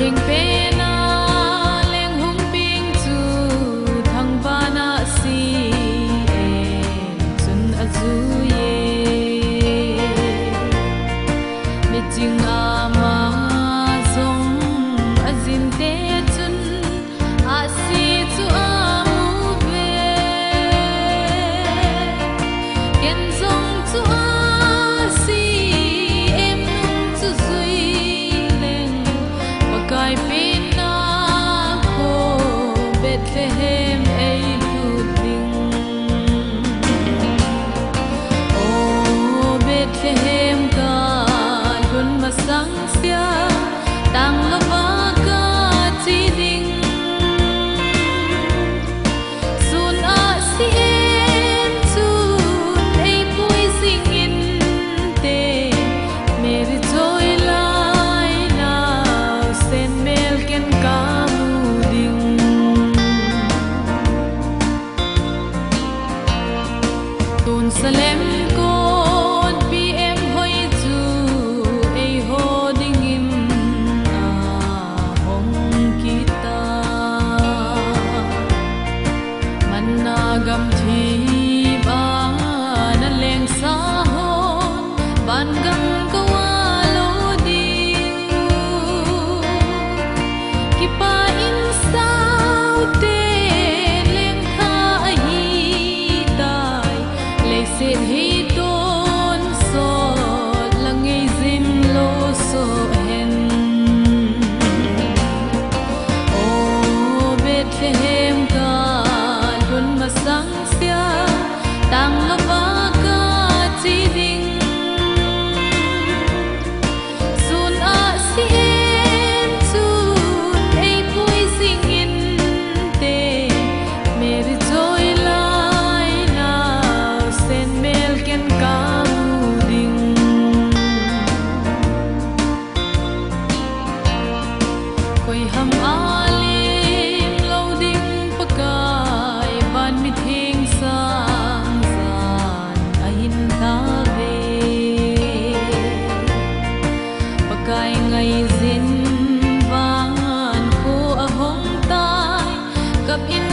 thing pe na leng hung ping chu thang ba na si e chun a chu ye mi ching a ma zong a zin te chun a si chu a mu ve ken zong chu a si em nung chu zui leng pakai pe na ko Bethlehem ei lu ding o Bethlehem ka lun ma sang sia tang la ba ka chi ding sun a si em chun ei pui sing in te meri joy lai now sen mel ken ka mu ding ton salem kon pi em hoi chu ei ho ding im a hong kita man na gam thi ba na leng sa ho ban gam ko wa lo ding ki pa in sao te leng kha a hi dai le se hi ton so lang ei zin lo so hen o Bethlehem ka lun ma sang sia tang la ba ka chi ding sun a si em chun ei pui sing in te meri joy lai now sen mel ken ka mu ding koi ham alim lo ding pakai ban mi thing sang san a hin tha ve pakai ngai zin wang ko a hong tai kap in